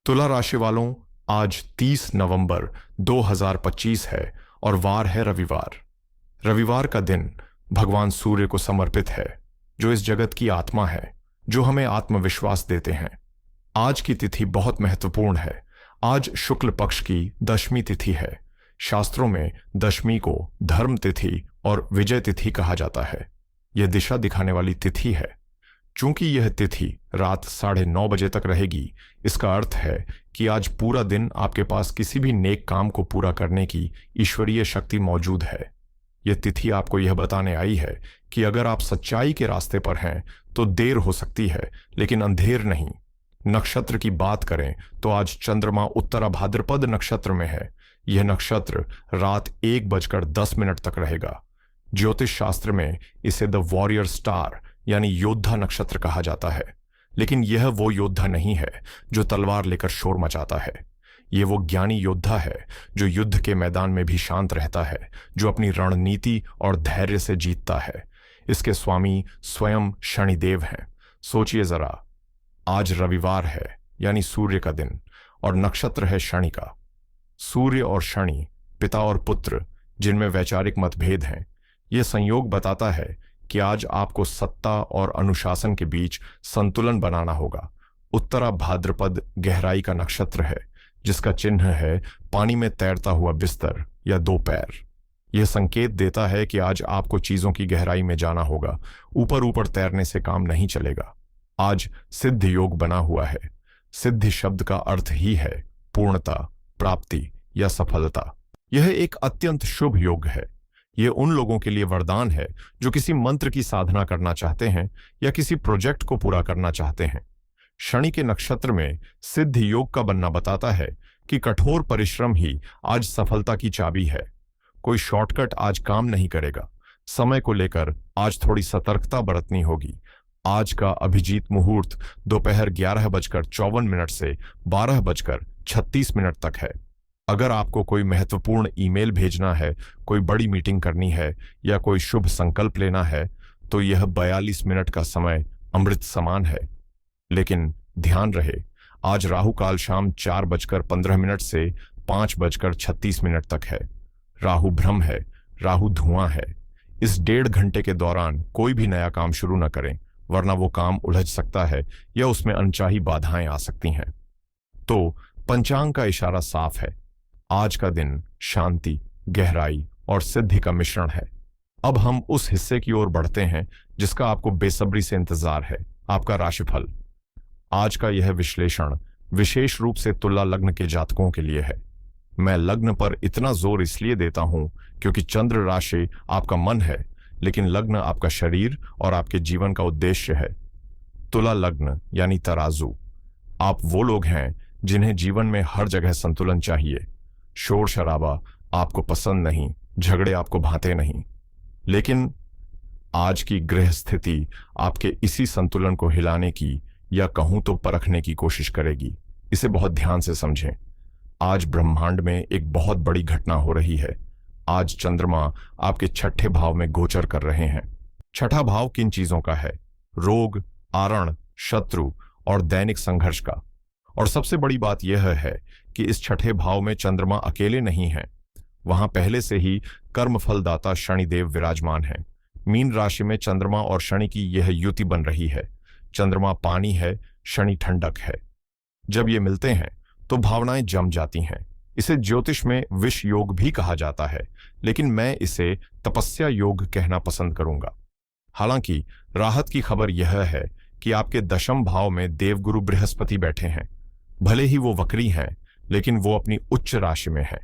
तुला राशि वालों, आज 30 नवंबर 2025 है और वार है रविवार। रविवार का दिन भगवान सूर्य को समर्पित है, जो इस जगत की आत्मा है, जो हमें आत्मविश्वास देते हैं। आज की तिथि बहुत महत्वपूर्ण है। आज शुक्ल पक्ष की दशमी तिथि है। शास्त्रों में दशमी को धर्म तिथि और विजय तिथि कहा जाता है। यह दिशा दिखाने वाली तिथि है। चूंकि यह तिथि रात 9:30 बजे तक रहेगी, इसका अर्थ है कि आज पूरा दिन आपके पास किसी भी नेक काम को पूरा करने की ईश्वरीय शक्ति मौजूद है। यह तिथि आपको यह बताने आई है कि अगर आप सच्चाई के रास्ते पर हैं तो देर हो सकती है, लेकिन अंधेर नहीं। नक्षत्र की बात करें तो आज चंद्रमा उत्तरा भाद्रपद नक्षत्र में है। यह नक्षत्र रात 1:10 तक रहेगा। ज्योतिष शास्त्र में इसे द वॉरियर स्टार यानी योद्धा नक्षत्र कहा जाता है। लेकिन यह वो योद्धा नहीं है जो तलवार लेकर शोर मचाता है। यह वो ज्ञानी योद्धा है जो युद्ध के मैदान में भी शांत रहता है, जो अपनी रणनीति और धैर्य से जीतता है। इसके स्वामी स्वयं शनिदेव हैं। सोचिए जरा, आज रविवार है यानी सूर्य का दिन, और नक्षत्र है शनि का। सूर्य और शनि पिता और पुत्र, जिनमें वैचारिक मतभेद हैं। यह संयोग बताता है कि आज आपको सत्ता और अनुशासन के बीच संतुलन बनाना होगा। उत्तरा भाद्रपद गहराई का नक्षत्र है, जिसका चिन्ह है पानी में तैरता हुआ बिस्तर या 2 पैर। यह संकेत देता है कि आज आपको चीजों की गहराई में जाना होगा। ऊपर ऊपर तैरने से काम नहीं चलेगा। आज सिद्ध योग बना हुआ है। सिद्धि शब्द का अर्थ ही है पूर्णता, प्राप्ति या सफलता। यह एक अत्यंत शुभ योग है। यह उन लोगों के लिए वरदान है जो किसी मंत्र की साधना करना चाहते हैं या किसी प्रोजेक्ट को पूरा करना चाहते हैं। शनि के नक्षत्र में सिद्ध योग का बनना बताता है कि कठोर परिश्रम ही आज सफलता की चाबी है। कोई शॉर्टकट आज काम नहीं करेगा। समय को लेकर आज थोड़ी सतर्कता बरतनी होगी। आज का अभिजीत मुहूर्त दोपहर 11:54 से 12:36 तक है। अगर आपको कोई महत्वपूर्ण ईमेल भेजना है, कोई बड़ी मीटिंग करनी है या कोई शुभ संकल्प लेना है, तो यह 42 मिनट का समय अमृत समान है। लेकिन ध्यान रहे, आज राहु काल शाम 4:15 से 5:36 तक है। राहु भ्रम है, राहु धुआं है। इस 1.5 घंटे के दौरान कोई भी नया काम शुरू न करें, वरना वो काम उलझ सकता है या उसमें अनचाही बाधाएं आ सकती हैं। तो पंचांग का इशारा साफ है। आज का दिन शांति, गहराई और सिद्धि का मिश्रण है। अब हम उस हिस्से की ओर बढ़ते हैं जिसका आपको बेसब्री से इंतजार है, आपका राशिफल। आज का यह विश्लेषण विशेष रूप से तुला लग्न के जातकों के लिए है। मैं लग्न पर इतना जोर इसलिए देता हूं क्योंकि चंद्र राशि आपका मन है, लेकिन लग्न आपका शरीर और आपके जीवन का उद्देश्य है। तुला लग्न यानी तराजू। आप वो लोग हैं जिन्हें जीवन में हर जगह संतुलन चाहिए। शोर शराबा आपको पसंद नहीं, झगड़े आपको भाते नहीं। लेकिन आज की ग्रह स्थिति आपके इसी संतुलन को हिलाने की या कहूं तो परखने की कोशिश करेगी। इसे बहुत ध्यान से समझें। आज ब्रह्मांड में एक बहुत बड़ी घटना हो रही है। आज चंद्रमा आपके 6ठे भाव में गोचर कर रहे हैं। 6ठा भाव किन चीजों का है? रोग, आरण, शत्रु और दैनिक संघर्ष का। और सबसे बड़ी बात यह है कि इस 6ठे भाव में चंद्रमा अकेले नहीं हैं। वहां पहले से ही कर्मफलदाता शनिदेव विराजमान हैं। मीन राशि में चंद्रमा और शनि की यह युति बन रही है। चंद्रमा पानी है, शनि ठंडक है। जब ये मिलते हैं तो भावनाएं जम जाती हैं। इसे ज्योतिष में विष योग भी कहा जाता है, लेकिन मैं इसे तपस्या योग कहना पसंद करूंगा। हालांकि राहत की खबर यह है कि आपके 10म भाव में देवगुरु बृहस्पति बैठे हैं। भले ही वो वक्री हैं, लेकिन वो अपनी उच्च राशि में है।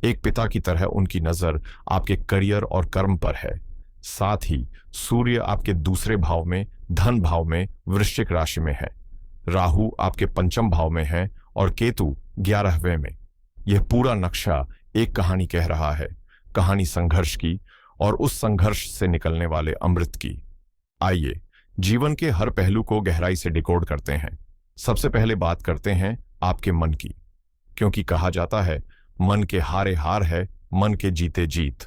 एक पिता की तरह उनकी नजर आपके करियर और कर्म पर है। साथ ही सूर्य आपके 2 भाव में, धन भाव में, वृश्चिक राशि में है। राहु आपके 5म भाव में है और केतु 11वें में। यह पूरा नक्शा एक कहानी कह रहा है, कहानी संघर्ष की और उस संघर्ष से निकलने वाले अमृत की। आइए जीवन के हर पहलू को गहराई से डिकोड करते हैं। सबसे पहले बात करते हैं आपके मन की, क्योंकि कहा जाता है मन के हारे हार है, मन के जीते जीत।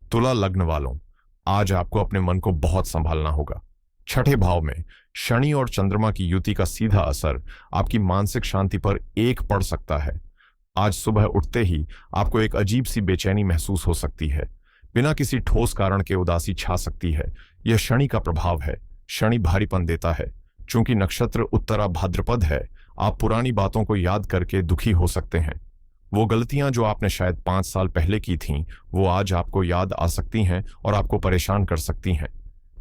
तुला लग्न वालों, आज आपको अपने मन को बहुत संभालना होगा। 6ठे भाव में शनि और चंद्रमा की युति का सीधा असर आपकी मानसिक शांति पर एक पड़ सकता है। आज सुबह उठते ही आपको एक अजीब सी बेचैनी महसूस हो सकती है। बिना किसी ठोस कारण के उदासी छा सकती है। यह शनि का प्रभाव है। शनि भारीपन देता है। चूंकि नक्षत्र उत्तरा भाद्रपद है, आप पुरानी बातों को याद करके दुखी हो सकते हैं। वो गलतियां जो आपने शायद 5 साल पहले की थीं, वो आज आपको याद आ सकती हैं और आपको परेशान कर सकती हैं।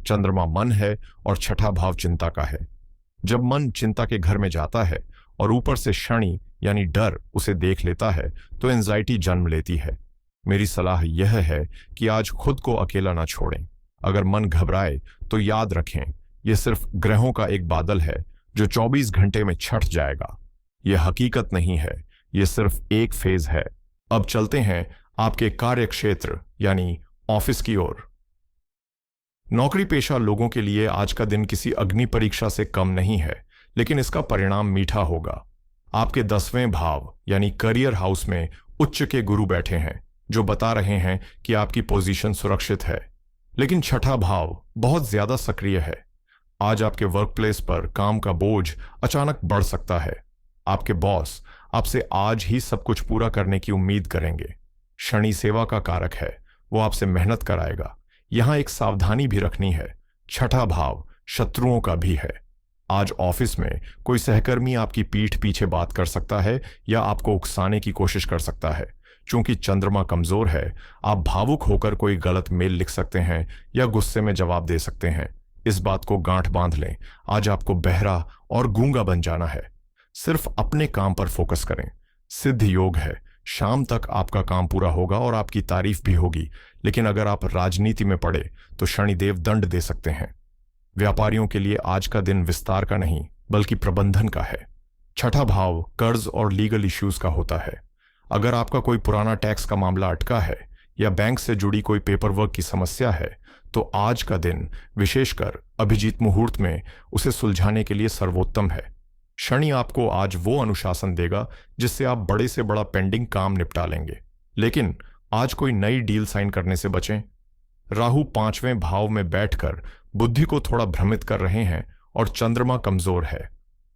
चंद्रमा मन है और छठा भाव चिंता का है। जब मन चिंता के घर में जाता है और ऊपर से शनि यानी डर उसे देख लेता है, तो एंजाइटी जन्म लेती है। मेरी सलाह यह है कि आज खुद को अकेला ना छोड़ें। अगर मन घबराए तो याद रखें, यह सिर्फ ग्रहों का एक बादल है जो 24 घंटे में छट जाएगा। यह हकीकत नहीं है, यह सिर्फ एक फेज है। अब चलते हैं आपके कार्य क्षेत्र यानी ऑफिस की ओर। नौकरी पेशा लोगों के लिए आज का दिन किसी अग्नि परीक्षा से कम नहीं है, लेकिन इसका परिणाम मीठा होगा। आपके 10वें भाव यानी करियर हाउस में उच्च के गुरु बैठे हैं, जो बता रहे हैं कि आपकी पोजीशन सुरक्षित है। लेकिन छठा भाव बहुत ज्यादा सक्रिय है। आज आपके वर्क प्लेस पर काम का बोझ अचानक बढ़ सकता है। आपके बॉस आपसे आज ही सब कुछ पूरा करने की उम्मीद करेंगे। शनि सेवा का कारक है, वो आपसे मेहनत कराएगा। यहां एक सावधानी भी रखनी है, छठा भाव शत्रुओं का भी है। आज ऑफिस में कोई सहकर्मी आपकी पीठ पीछे बात कर सकता है या आपको उकसाने की कोशिश कर सकता है। चूंकि चंद्रमा कमजोर है, आप भावुक होकर कोई गलत मेल लिख सकते हैं या गुस्से में जवाब दे सकते हैं। इस बात को गांठ बांध लें, आज आपको बहरा और गूंगा बन जाना है। सिर्फ अपने काम पर फोकस करें। सिद्ध योग है, शाम तक आपका काम पूरा होगा और आपकी तारीफ भी होगी। लेकिन अगर आप राजनीति में पड़े तो शनिदेव दंड दे सकते हैं। व्यापारियों के लिए आज का दिन विस्तार का नहीं बल्कि प्रबंधन का है। छठा भाव कर्ज और लीगल इश्यूज का होता है। अगर आपका कोई पुराना टैक्स का मामला अटका है या बैंक से जुड़ी कोई पेपर वर्क की समस्या है, तो आज का दिन विशेषकर अभिजीत मुहूर्त में उसे सुलझाने के लिए सर्वोत्तम है। शनि आपको आज वो अनुशासन देगा जिससे आप बड़े से बड़ा पेंडिंग काम निपटा लेंगे। लेकिन आज कोई नई डील साइन करने से बचें। राहु 5वें भाव में बैठकर बुद्धि को थोड़ा भ्रमित कर रहे हैं और चंद्रमा कमजोर है।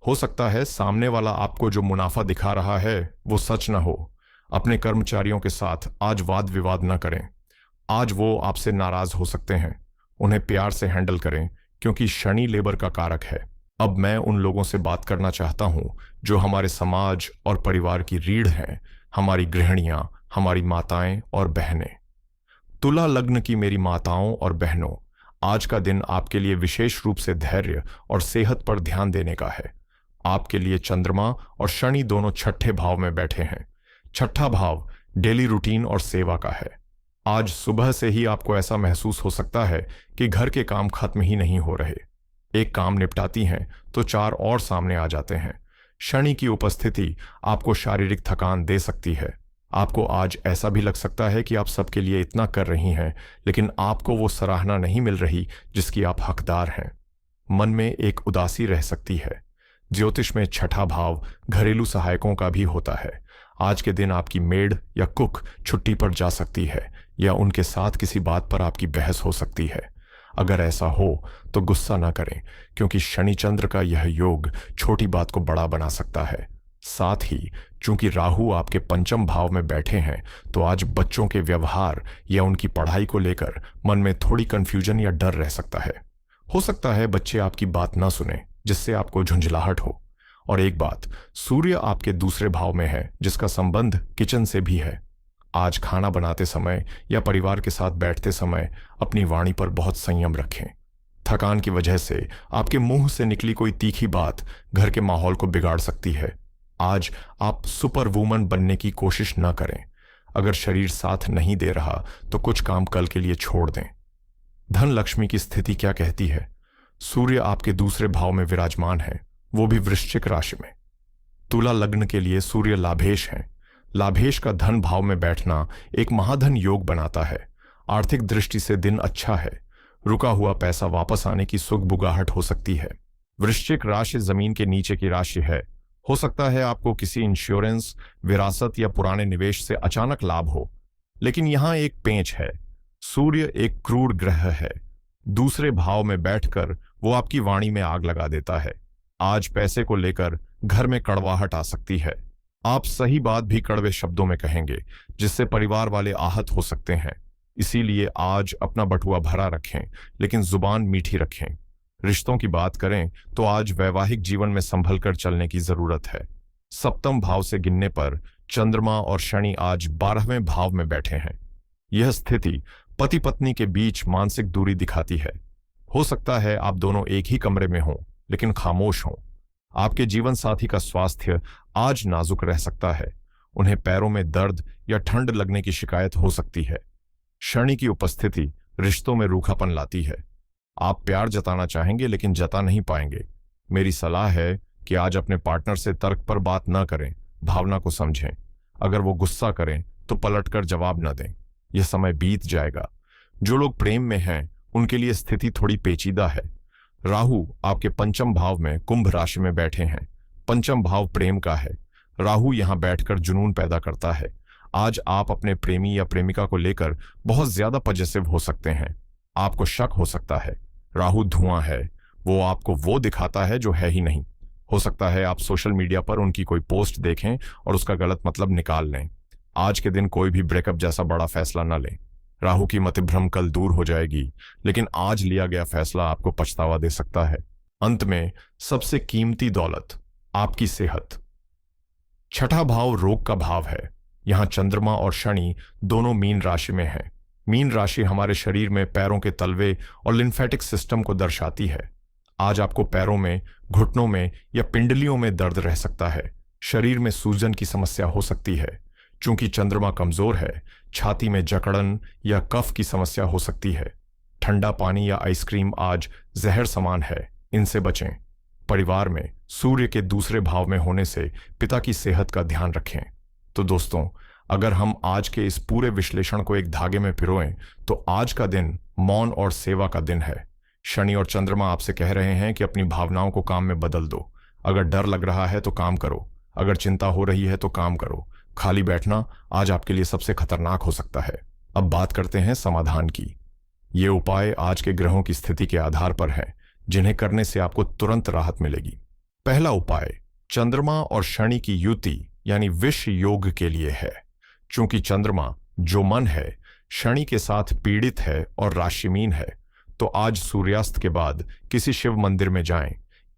हो सकता है सामने वाला आपको जो मुनाफा दिखा रहा है वो सच न हो। अपने कर्मचारियों के साथ आज वाद विवाद न करें। आज वो आपसे नाराज हो सकते हैं। उन्हें प्यार से हैंडल करें, क्योंकि शनि लेबर का कारक है। अब मैं उन लोगों से बात करना चाहता हूं जो हमारे समाज और परिवार की रीढ़ हैं, हमारी गृहिणियां, हमारी माताएं और बहनें। तुला लग्न की मेरी माताओं और बहनों, आज का दिन आपके लिए विशेष रूप से धैर्य और सेहत पर ध्यान देने का है। आपके लिए चंद्रमा और शनि दोनों छठे भाव में बैठे हैं। छठा भाव डेली रूटीन और सेवा का है। आज सुबह से ही आपको ऐसा महसूस हो सकता है कि घर के काम खत्म ही नहीं हो रहे। एक काम निपटाती हैं तो 4 और सामने आ जाते हैं। शनि की उपस्थिति आपको शारीरिक थकान दे सकती है। आपको आज ऐसा भी लग सकता है कि आप सबके लिए इतना कर रही हैं, लेकिन आपको वो सराहना नहीं मिल रही जिसकी आप हकदार हैं। मन में एक उदासी रह सकती है। ज्योतिष में छठा भाव घरेलू सहायकों का भी होता है। आज के दिन आपकी मेड या कुक छुट्टी पर जा सकती है या उनके साथ किसी बात पर आपकी बहस हो सकती है। अगर ऐसा हो तो गुस्सा ना करें, क्योंकि शनि चंद्र का यह योग छोटी बात को बड़ा बना सकता है। साथ ही चूंकि राहु आपके पंचम भाव में बैठे हैं, तो आज बच्चों के व्यवहार या उनकी पढ़ाई को लेकर मन में थोड़ी कंफ्यूजन या डर रह सकता है। हो सकता है बच्चे आपकी बात ना सुने, जिससे आपको झुंझलाहट हो। और एक बात, सूर्य आपके दूसरे भाव में है, जिसका संबंध किचन से भी है। आज खाना बनाते समय या परिवार के साथ बैठते समय अपनी वाणी पर बहुत संयम रखें। थकान की वजह से आपके मुंह से निकली कोई तीखी बात घर के माहौल को बिगाड़ सकती है। आज आप सुपर वुमन बनने की कोशिश न करें। अगर शरीर साथ नहीं दे रहा तो कुछ काम कल के लिए छोड़ दें। धन लक्ष्मी की स्थिति क्या कहती है? सूर्य आपके दूसरे भाव में विराजमान है, वो भी वृश्चिक राशि में। तुला लग्न के लिए सूर्य लाभेश है। लाभेश का धन भाव में बैठना एक महाधन योग बनाता है। आर्थिक दृष्टि से दिन अच्छा है। रुका हुआ पैसा वापस आने की सुगबुगाहट हो सकती है। वृश्चिक राशि जमीन के नीचे की राशि है। हो सकता है आपको किसी इंश्योरेंस, विरासत या पुराने निवेश से अचानक लाभ हो। लेकिन यहां एक पेंच है। सूर्य एक क्रूर ग्रह है। दूसरे भाव में बैठकर वो आपकी वाणी में आग लगा देता है। आज पैसे को लेकर घर में कड़वाहट आ सकती है। आप सही बात भी कड़वे शब्दों में कहेंगे, जिससे परिवार वाले आहत हो सकते हैं। इसीलिए आज अपना बटुआ भरा रखें, लेकिन जुबान मीठी रखें। रिश्तों की बात करें तो आज वैवाहिक जीवन में संभल कर चलने की जरूरत है। सप्तम भाव से गिनने पर चंद्रमा और शनि आज 12वें भाव में बैठे हैं। यह स्थिति पति पत्नी के बीच मानसिक दूरी दिखाती है। हो सकता है आप दोनों एक ही कमरे में हों, लेकिन खामोश हों। आपके जीवन साथी का स्वास्थ्य आज नाजुक रह सकता है। उन्हें पैरों में दर्द या ठंड लगने की शिकायत हो सकती है। शनि की उपस्थिति रिश्तों में रूखापन लाती है। आप प्यार जताना चाहेंगे, लेकिन जता नहीं पाएंगे। मेरी सलाह है कि आज अपने पार्टनर से तर्क पर बात न करें, भावना को समझें। अगर वो गुस्सा करें तो पलटकर जवाब न दें। यह समय बीत जाएगा। जो लोग प्रेम में हैं उनके लिए स्थिति थोड़ी पेचीदा है। राहु आपके पंचम भाव में कुंभ राशि में बैठे हैं। पंचम भाव प्रेम का है। राहु यहां बैठकर जुनून पैदा करता है। आज आप अपने प्रेमी या प्रेमिका को लेकर बहुत ज्यादा पजेसिव हो सकते हैं। आपको शक हो सकता है। राहु धुआं है, वो आपको वो दिखाता है जो है ही नहीं। हो सकता है आप सोशल मीडिया पर उनकी कोई पोस्ट देखें और उसका गलत मतलब निकाल लें। आज के दिन कोई भी ब्रेकअप जैसा बड़ा फैसला न लें। राहु की मतिभ्रम कल दूर हो जाएगी, लेकिन आज लिया गया फैसला आपको पछतावा दे सकता है। अंत में सबसे कीमती दौलत आपकी सेहत। छठा भाव रोग का भाव है। यहां चंद्रमा और शनि दोनों मीन राशि में हैं। मीन राशि हमारे शरीर में पैरों के तलवे और लिम्फेटिक सिस्टम को दर्शाती है। आज आपको पैरों में, घुटनों में या पिंडलियों में दर्द रह सकता है। शरीर में सूजन की समस्या हो सकती है। चूंकि चंद्रमा कमजोर है, छाती में जकड़न या कफ की समस्या हो सकती है। ठंडा पानी या आइसक्रीम आज जहर समान है, इनसे बचें। परिवार में सूर्य के दूसरे भाव में होने से पिता की सेहत का ध्यान रखें। तो दोस्तों, अगर हम आज के इस पूरे विश्लेषण को एक धागे में पिरोएं तो आज का दिन मौन और सेवा का दिन है। शनि और चंद्रमा आपसे कह रहे हैं कि अपनी भावनाओं को काम में बदल दो। अगर डर लग रहा है तो काम करो। अगर चिंता हो रही है तो काम करो। खाली बैठना आज आपके लिए सबसे खतरनाक हो सकता है। अब बात करते हैं समाधान की। ये उपाय आज के ग्रहों की स्थिति के आधार पर है, जिन्हें करने से आपको तुरंत राहत मिलेगी। पहला उपाय चंद्रमा और शनि की युति यानी विष योग के लिए है। चूंकि चंद्रमा जो मन है, शनि के साथ पीड़ित है और राशिमीन है, तो आज सूर्यास्त के बाद किसी शिव मंदिर में जाएं।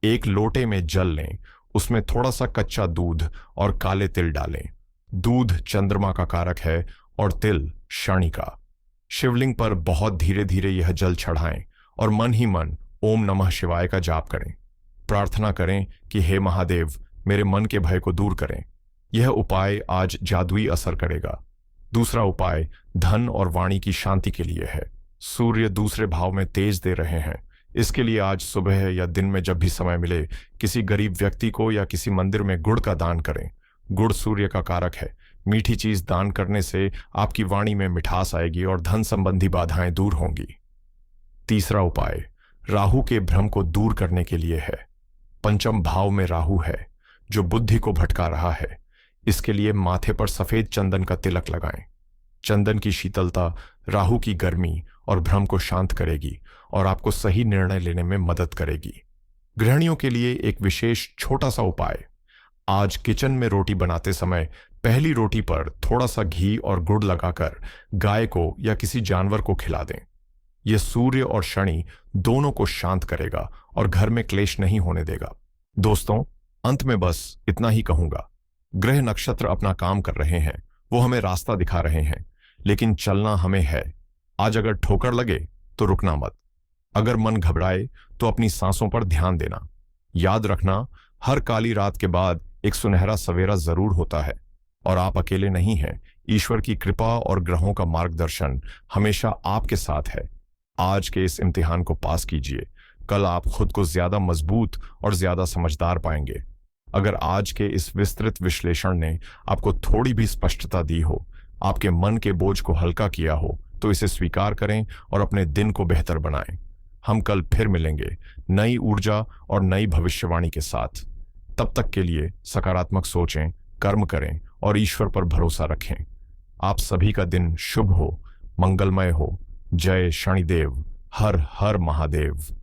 एक लोटे में जल लें, उसमें थोड़ा सा कच्चा दूध और काले तिल डालें। दूध चंद्रमा का कारक है और तिल शनि का। शिवलिंग पर बहुत धीरे धीरे यह जल चढ़ाएं और मन ही मन ओम नमः शिवाय का जाप करें। प्रार्थना करें कि हे महादेव, मेरे मन के भय को दूर करें। यह उपाय आज जादुई असर करेगा। दूसरा उपाय धन और वाणी की शांति के लिए है। सूर्य दूसरे भाव में तेज दे रहे हैं। इसके लिए आज सुबह या दिन में जब भी समय मिले, किसी गरीब व्यक्ति को या किसी मंदिर में गुड़ का दान करें। गुड़ सूर्य का कारक है। मीठी चीज दान करने से आपकी वाणी में मिठास आएगी और धन संबंधी बाधाएं दूर होंगी। तीसरा उपाय राहु के भ्रम को दूर करने के लिए है। पंचम भाव में राहु है, जो बुद्धि को भटका रहा है। इसके लिए माथे पर सफेद चंदन का तिलक लगाएं। चंदन की शीतलता राहु की गर्मी और भ्रम को शांत करेगी और आपको सही निर्णय लेने में मदद करेगी। गृहिणियों के लिए एक विशेष छोटा सा उपाय। आज किचन में रोटी बनाते समय पहली रोटी पर थोड़ा सा घी और गुड़ लगाकर गाय को या किसी जानवर को खिला दें। यह सूर्य और शनि दोनों को शांत करेगा और घर में क्लेश नहीं होने देगा। दोस्तों, अंत में बस इतना ही कहूंगा। ग्रह नक्षत्र अपना काम कर रहे हैं, वो हमें रास्ता दिखा रहे हैं, लेकिन चलना हमें है। आज अगर ठोकर लगे तो रुकना मत। अगर मन घबराए तो अपनी सांसों पर ध्यान देना। याद रखना, हर काली रात के बाद एक सुनहरा सवेरा जरूर होता है और आप अकेले नहीं हैं। ईश्वर की कृपा और ग्रहों का मार्गदर्शन हमेशा आपके साथ है। आज के इस इम्तिहान को पास कीजिए। कल आप खुद को ज्यादा मजबूत और ज्यादा समझदार पाएंगे। अगर आज के इस विस्तृत विश्लेषण ने आपको थोड़ी भी स्पष्टता दी हो, आपके मन के बोझ को हल्का किया हो, तो इसे स्वीकार करें और अपने दिन को बेहतर बनाएं। हम कल फिर मिलेंगे नई ऊर्जा और नई भविष्यवाणी के साथ। तब तक के लिए सकारात्मक सोचें, कर्म करें और ईश्वर पर भरोसा रखें। आप सभी का दिन शुभ हो, मंगलमय हो। जय शनिदेव। हर हर महादेव।